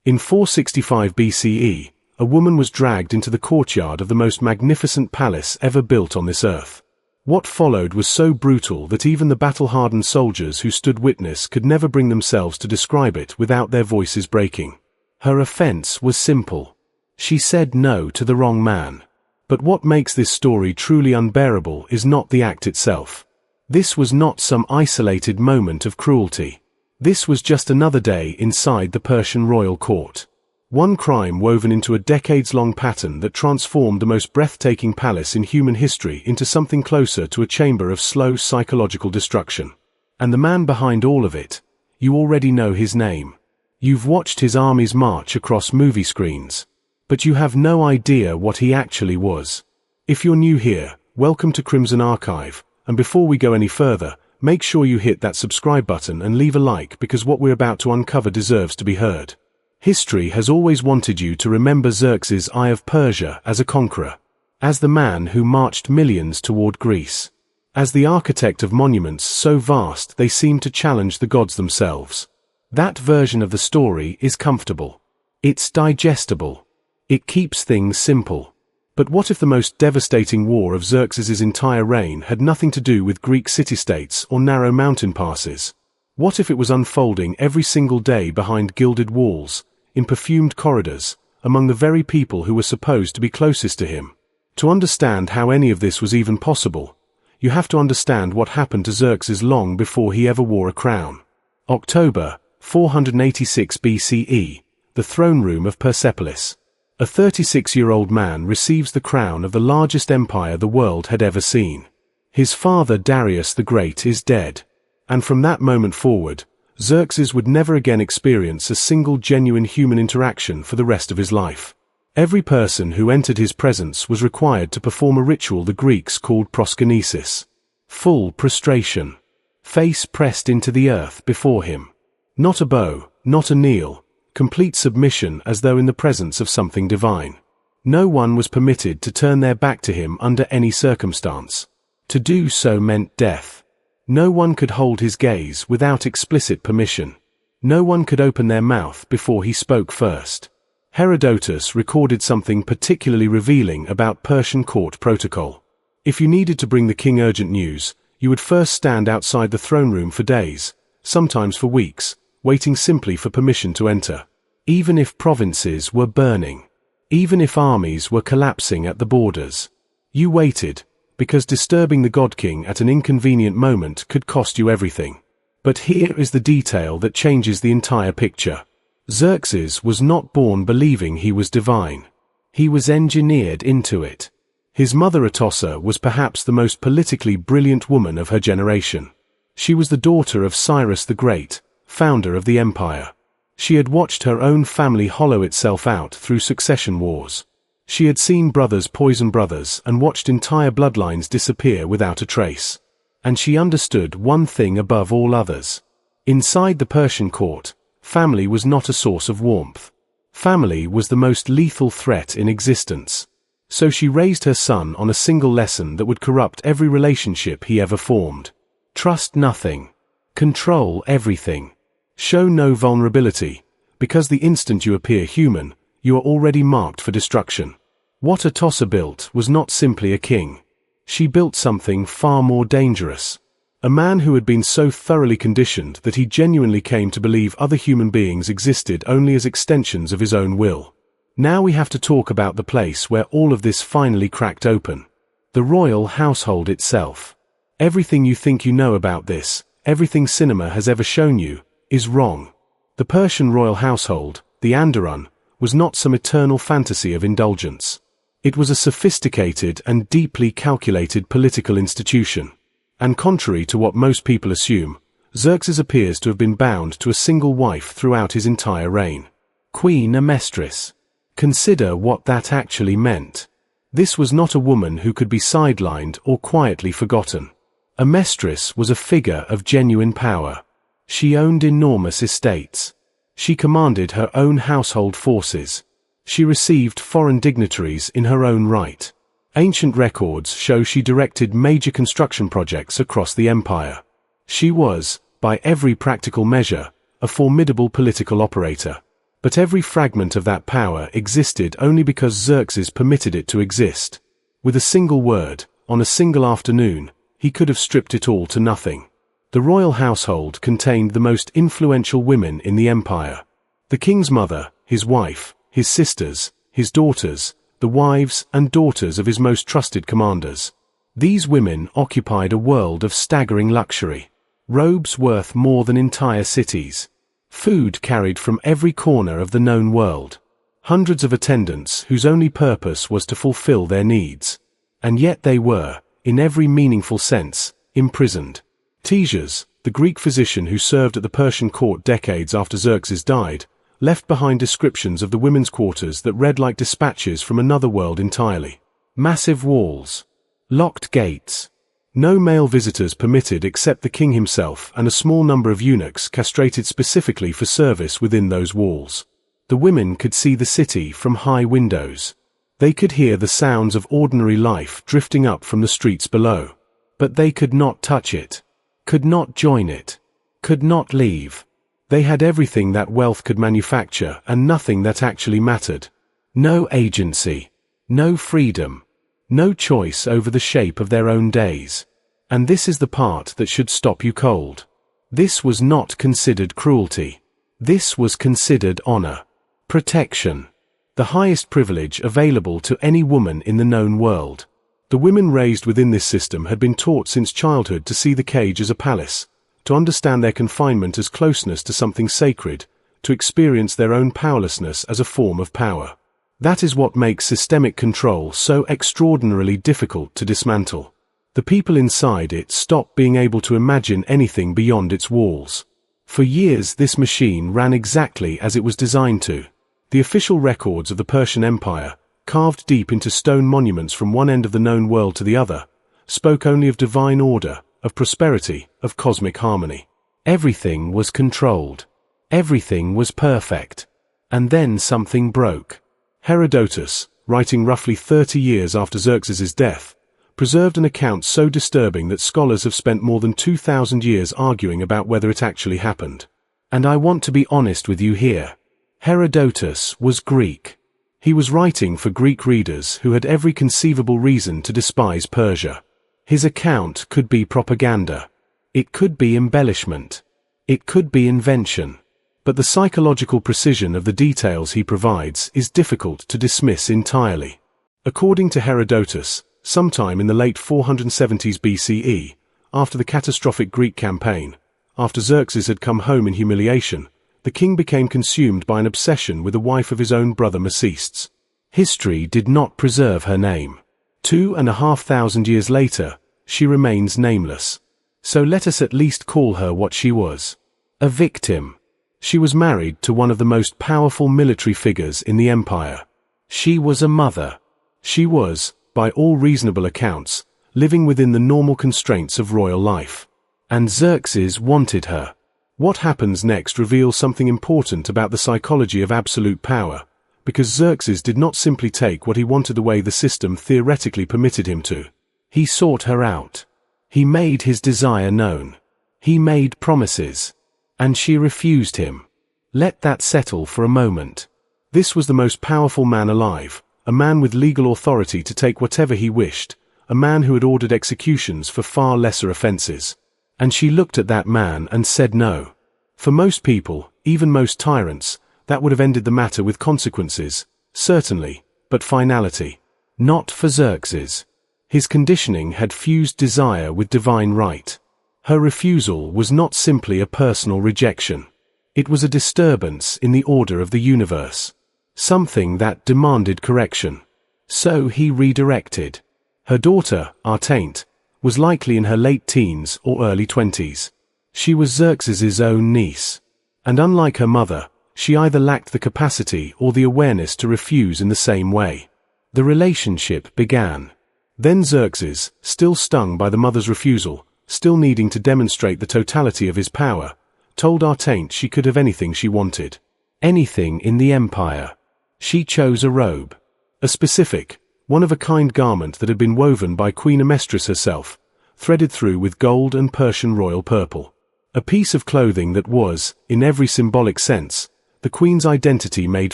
In 465 BCE, a woman was dragged into the courtyard of the most magnificent palace ever built on this earth. What followed was so brutal that even the battle-hardened soldiers who stood witness could never bring themselves to describe it without their voices breaking. Her offense was simple. She said no to the wrong man. But what makes this story truly unbearable is not the act itself. This was not some isolated moment of cruelty. This was just another day inside the Persian royal court. One crime woven into a decades-long pattern that transformed the most breathtaking palace in human history into something closer to a chamber of slow psychological destruction. And the man behind all of it, you already know his name. You've watched his armies march across movie screens. But you have no idea what he actually was. If you're new here, welcome to Crimson Archive, and before we go any further, make sure you hit that subscribe button and leave a like because what we're about to uncover deserves to be heard. History has always wanted you to remember Xerxes I of Persia as a conqueror, as the man who marched millions toward Greece, as the architect of monuments so vast they seemed to challenge the gods themselves. That version of the story is comfortable. It's digestible. It keeps things simple. But what if the most devastating war of Xerxes' entire reign had nothing to do with Greek city-states or narrow mountain passes? What if it was unfolding every single day behind gilded walls, in perfumed corridors, among the very people who were supposed to be closest to him? To understand how any of this was even possible, you have to understand what happened to Xerxes long before he ever wore a crown. October, 486 BCE, the throne room of Persepolis. A 36-year-old man receives the crown of the largest empire the world had ever seen. His father Darius the Great is dead, and from that moment forward, Xerxes would never again experience a single genuine human interaction for the rest of his life. Every person who entered his presence was required to perform a ritual the Greeks called proskynesis. Full prostration. Face pressed into the earth before him. Not a bow, not a kneel. Complete submission as though in the presence of something divine. No one was permitted to turn their back to him under any circumstance. To do so meant death. No one could hold his gaze without explicit permission. No one could open their mouth before he spoke first. Herodotus recorded something particularly revealing about Persian court protocol. If you needed to bring the king urgent news, you would first stand outside the throne room for days, sometimes for weeks, waiting simply for permission to enter. Even if provinces were burning, even if armies were collapsing at the borders, you waited, because disturbing the god-king at an inconvenient moment could cost you everything. But here is the detail that changes the entire picture. Xerxes was not born believing he was divine. He was engineered into it. His mother Atossa was perhaps the most politically brilliant woman of her generation. She was the daughter of Cyrus the Great, founder of the empire. She had watched her own family hollow itself out through succession wars. She had seen brothers poison brothers and watched entire bloodlines disappear without a trace. And she understood one thing above all others. Inside the Persian court, family was not a source of warmth. Family was the most lethal threat in existence. So she raised her son on a single lesson that would corrupt every relationship he ever formed. Trust nothing. Control everything. Show no vulnerability, because the instant you appear human, you are already marked for destruction. What Atossa built was not simply a king. She built something far more dangerous. A man who had been so thoroughly conditioned that he genuinely came to believe other human beings existed only as extensions of his own will. Now we have to talk about the place where all of this finally cracked open. The royal household itself. Everything you think you know about this, everything cinema has ever shown you, is wrong. The Persian royal household, the Andaran, was not some eternal fantasy of indulgence. It was a sophisticated and deeply calculated political institution. And contrary to what most people assume, Xerxes appears to have been bound to a single wife throughout his entire reign. Queen Amestris. Consider what that actually meant. This was not a woman who could be sidelined or quietly forgotten. Amestris was a figure of genuine power. She owned enormous estates. She commanded her own household forces. She received foreign dignitaries in her own right. Ancient records show she directed major construction projects across the empire. She was, by every practical measure, a formidable political operator. But every fragment of that power existed only because Xerxes permitted it to exist. With a single word, on a single afternoon, he could have stripped it all to nothing. The royal household contained the most influential women in the empire. The king's mother, his wife, his sisters, his daughters, the wives and daughters of his most trusted commanders. These women occupied a world of staggering luxury. Robes worth more than entire cities. Food carried from every corner of the known world. Hundreds of attendants whose only purpose was to fulfill their needs. And yet they were, in every meaningful sense, imprisoned. Xerxes, the Greek physician who served at the Persian court decades after Xerxes died, left behind descriptions of the women's quarters that read like dispatches from another world entirely. Massive walls. Locked gates. No male visitors permitted except the king himself and a small number of eunuchs castrated specifically for service within those walls. The women could see the city from high windows. They could hear the sounds of ordinary life drifting up from the streets below. But they could not touch it. Could not join it. Could not leave. They had everything that wealth could manufacture and nothing that actually mattered. No agency. No freedom. No choice over the shape of their own days. And this is the part that should stop you cold. This was not considered cruelty. This was considered honor. Protection. The highest privilege available to any woman in the known world. The women raised within this system had been taught since childhood to see the cage as a palace, to understand their confinement as closeness to something sacred, to experience their own powerlessness as a form of power. That is what makes systemic control so extraordinarily difficult to dismantle. The people inside it stop being able to imagine anything beyond its walls. For years this machine ran exactly as it was designed to. The official records of the Persian Empire, carved deep into stone monuments from one end of the known world to the other, spoke only of divine order, of prosperity, of cosmic harmony. Everything was controlled. Everything was perfect. And then something broke. Herodotus, writing roughly 30 years after Xerxes' death, preserved an account so disturbing that scholars have spent more than 2,000 years arguing about whether it actually happened. And I want to be honest with you here. Herodotus was Greek. He was writing for Greek readers who had every conceivable reason to despise Persia. His account could be propaganda. It could be embellishment. It could be invention. But the psychological precision of the details he provides is difficult to dismiss entirely. According to Herodotus, sometime in the late 470s BCE, after the catastrophic Greek campaign, after Xerxes had come home in humiliation, the king became consumed by an obsession with a wife of his own brother Macestes. History did not preserve her name. 2,500 years later, she remains nameless. So let us at least call her what she was. A victim. She was married to one of the most powerful military figures in the empire. She was a mother. She was, by all reasonable accounts, living within the normal constraints of royal life. And Xerxes wanted her. What happens next reveals something important about the psychology of absolute power, because Xerxes did not simply take what he wanted the way the system theoretically permitted him to. He sought her out. He made his desire known. He made promises. And she refused him. Let that settle for a moment. This was the most powerful man alive, a man with legal authority to take whatever he wished, a man who had ordered executions for far lesser offenses. And she looked at that man and said no. For most people, even most tyrants, that would have ended the matter with consequences, certainly, but finality. Not for Xerxes. His conditioning had fused desire with divine right. Her refusal was not simply a personal rejection. It was a disturbance in the order of the universe. Something that demanded correction. So he redirected. Her daughter, Achaemenid, was likely in her late teens or early 20s. She was Xerxes' own niece. And unlike her mother, she either lacked the capacity or the awareness to refuse in the same way. The relationship began. Then Xerxes, still stung by the mother's refusal, still needing to demonstrate the totality of his power, told Achaemenid she could have anything she wanted. Anything in the empire. She chose a robe. A specific, one-of-a-kind garment that had been woven by Queen Amestris herself, threaded through with gold and Persian royal purple. A piece of clothing that was, in every symbolic sense, the queen's identity made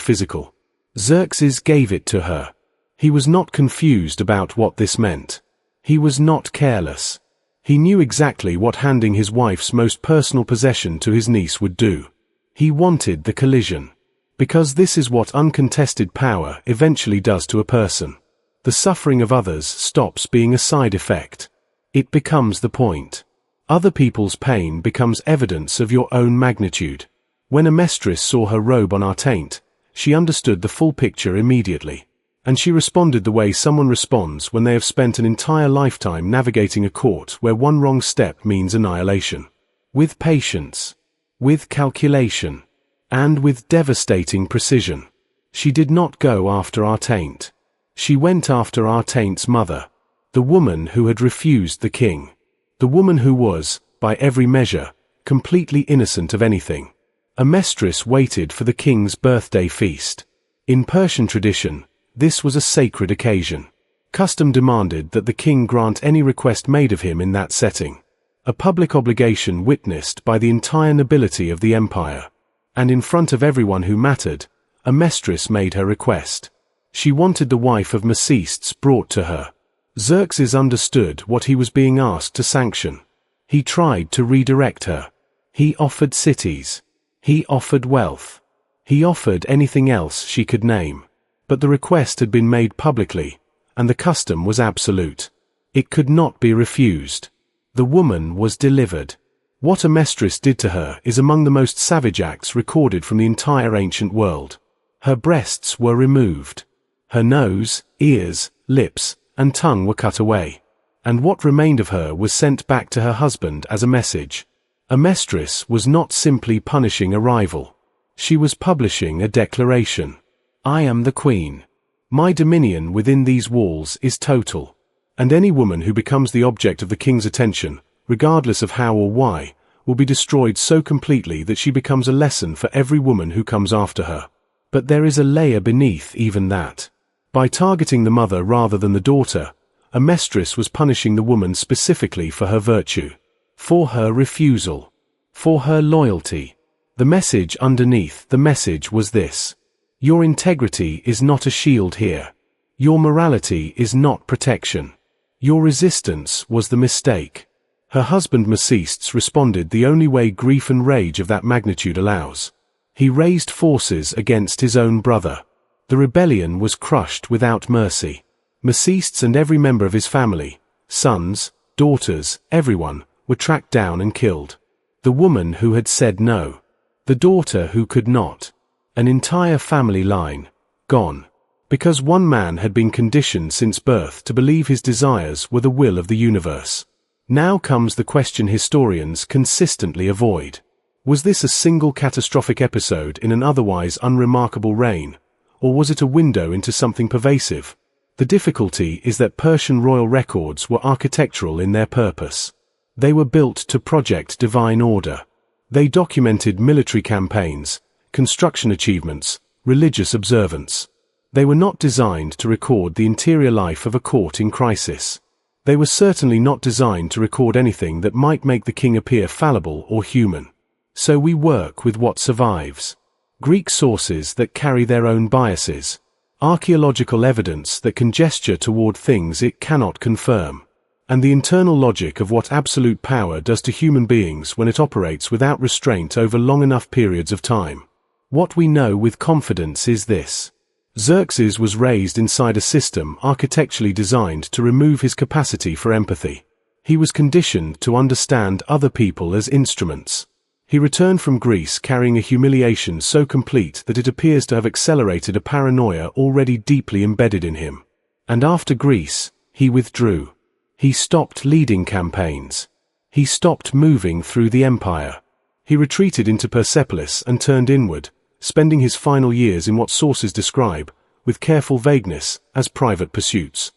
physical. Xerxes gave it to her. He was not confused about what this meant. He was not careless. He knew exactly what handing his wife's most personal possession to his niece would do. He wanted the collision. Because this is what uncontested power eventually does to a person. The suffering of others stops being a side effect. It becomes the point. Other people's pain becomes evidence of your own magnitude. When a mistress saw her robe on our taint, she understood the full picture immediately. And she responded the way someone responds when they have spent an entire lifetime navigating a court where one wrong step means annihilation. With patience, with calculation, and with devastating precision. She did not go after our taint. She went after our taint's mother, the woman who had refused the king. The woman who was, by every measure, completely innocent of anything. A mistress waited for the king's birthday feast. In Persian tradition, this was a sacred occasion. Custom demanded that the king grant any request made of him in that setting. A public obligation witnessed by the entire nobility of the empire. And in front of everyone who mattered, a mistress made her request. She wanted the wife of Macestes brought to her. Xerxes understood what he was being asked to sanction. He tried to redirect her. He offered cities. He offered wealth. He offered anything else she could name. But the request had been made publicly, and the custom was absolute. It could not be refused. The woman was delivered. What a mistress did to her is among the most savage acts recorded from the entire ancient world. Her breasts were removed. Her nose, ears, lips, and tongue were cut away. And what remained of her was sent back to her husband as a message. A mistress was not simply punishing a rival. She was publishing a declaration. I am the queen. My dominion within these walls is total. And any woman who becomes the object of the king's attention, regardless of how or why, will be destroyed so completely that she becomes a lesson for every woman who comes after her. But there is a layer beneath even that. By targeting the mother rather than the daughter, a mistress was punishing the woman specifically for her virtue, for her refusal, for her loyalty. The message underneath the message was this. Your integrity is not a shield here. Your morality is not protection. Your resistance was the mistake. Her husband Macestes responded the only way grief and rage of that magnitude allows. He raised forces against his own brother. The rebellion was crushed without mercy. Macestes and every member of his family, sons, daughters, everyone, were tracked down and killed. The woman who had said no. The daughter who could not. An entire family line, gone. Because one man had been conditioned since birth to believe his desires were the will of the universe. Now comes the question historians consistently avoid. Was this a single catastrophic episode in an otherwise unremarkable reign, or was it a window into something pervasive? The difficulty is that Persian royal records were architectural in their purpose. They were built to project divine order. They documented military campaigns, construction achievements, religious observance. They were not designed to record the interior life of a court in crisis. They were certainly not designed to record anything that might make the king appear fallible or human. So we work with what survives. Greek sources that carry their own biases. Archaeological evidence that can gesture toward things it cannot confirm. And the internal logic of what absolute power does to human beings when it operates without restraint over long enough periods of time. What we know with confidence is this. Xerxes was raised inside a system architecturally designed to remove his capacity for empathy. He was conditioned to understand other people as instruments. He returned from Greece carrying a humiliation so complete that it appears to have accelerated a paranoia already deeply embedded in him. And after Greece, he withdrew. He stopped leading campaigns. He stopped moving through the empire. He retreated into Persepolis and turned inward, spending his final years in what sources describe, with careful vagueness, as private pursuits.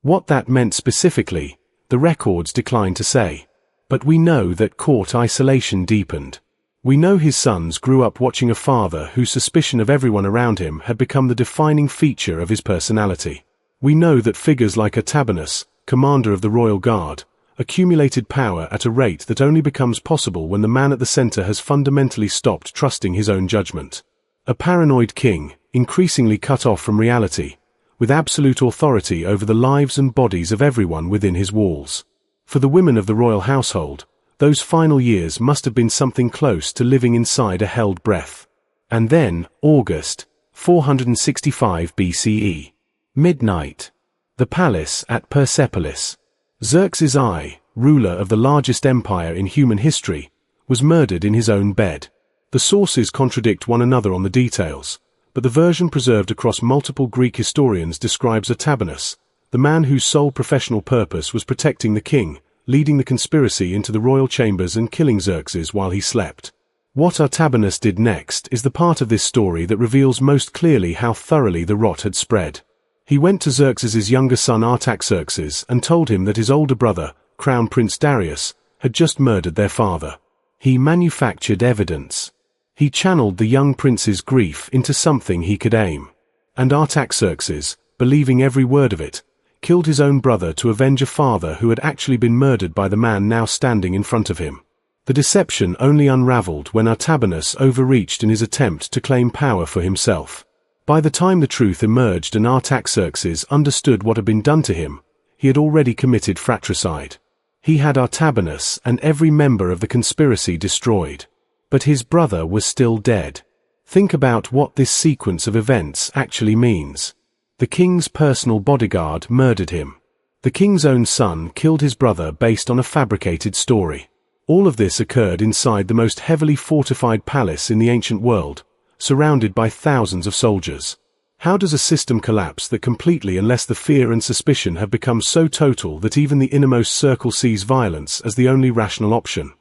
What that meant specifically, the records decline to say. But we know that court isolation deepened. We know his sons grew up watching a father whose suspicion of everyone around him had become the defining feature of his personality. We know that figures like Artabanus, commander of the royal guard, accumulated power at a rate that only becomes possible when the man at the center has fundamentally stopped trusting his own judgment. A paranoid king, increasingly cut off from reality, with absolute authority over the lives and bodies of everyone within his walls. For the women of the royal household, those final years must have been something close to living inside a held breath. And then, August, 465 BCE. Midnight. The palace at Persepolis. Xerxes I, ruler of the largest empire in human history, was murdered in his own bed. The sources contradict one another on the details, but the version preserved across multiple Greek historians describes Artabanus, the man whose sole professional purpose was protecting the king, leading the conspiracy into the royal chambers and killing Xerxes while he slept. What Artabanus did next is the part of this story that reveals most clearly how thoroughly the rot had spread. He went to Xerxes' younger son Artaxerxes and told him that his older brother, Crown Prince Darius, had just murdered their father. He manufactured evidence. He channeled the young prince's grief into something he could aim. And Artaxerxes, believing every word of it, killed his own brother to avenge a father who had actually been murdered by the man now standing in front of him. The deception only unraveled when Artabanus overreached in his attempt to claim power for himself. By the time the truth emerged and Artaxerxes understood what had been done to him, he had already committed fratricide. He had Artabanus and every member of the conspiracy destroyed. But his brother was still dead. Think about what this sequence of events actually means. The king's personal bodyguard murdered him. The king's own son killed his brother based on a fabricated story. All of this occurred inside the most heavily fortified palace in the ancient world, surrounded by thousands of soldiers. How does a system collapse that completely unless the fear and suspicion have become so total that even the innermost circle sees violence as the only rational option?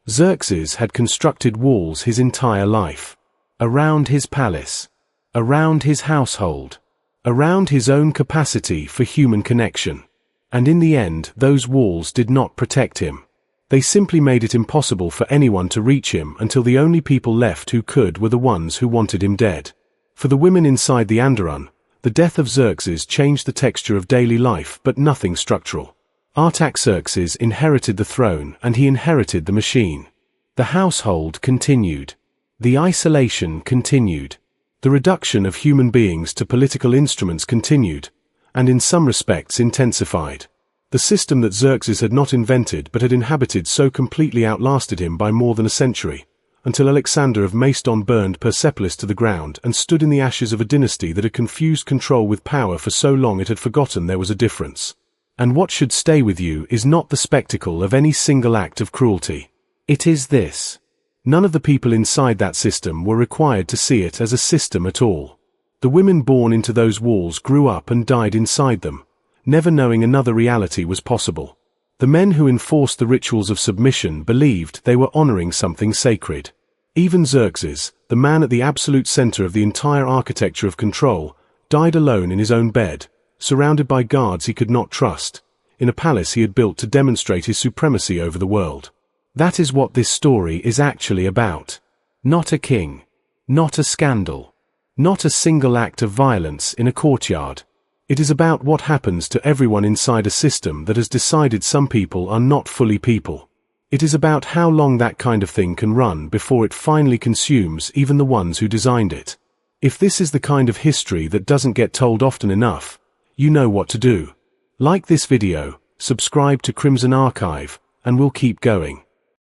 Xerxes had constructed walls his entire life. Around his palace. Around his household. Around his own capacity for human connection. And in the end, those walls did not protect him. They simply made it impossible for anyone to reach him until the only people left who could were the ones who wanted him dead. For the women inside the Anderun, the death of Xerxes changed the texture of daily life but nothing structural. Artaxerxes inherited the throne and he inherited the machine. The household continued. The isolation continued. The reduction of human beings to political instruments continued, and in some respects intensified. The system that Xerxes had not invented but had inhabited so completely outlasted him by more than a century, until Alexander of Macedon burned Persepolis to the ground and stood in the ashes of a dynasty that had confused control with power for so long it had forgotten there was a difference. And what should stay with you is not the spectacle of any single act of cruelty. It is this. None of the people inside that system were required to see it as a system at all. The women born into those walls grew up and died inside them, never knowing another reality was possible. The men who enforced the rituals of submission believed they were honoring something sacred. Even Xerxes, the man at the absolute center of the entire architecture of control, died alone in his own bed, surrounded by guards he could not trust, in a palace he had built to demonstrate his supremacy over the world. That is what this story is actually about. Not a king. Not a scandal. Not a single act of violence in a courtyard. It is about what happens to everyone inside a system that has decided some people are not fully people. It is about how long that kind of thing can run before it finally consumes even the ones who designed it. If this is the kind of history that doesn't get told often enough, you know what to do. Like this video, subscribe to Crimson Archive, and we'll keep going.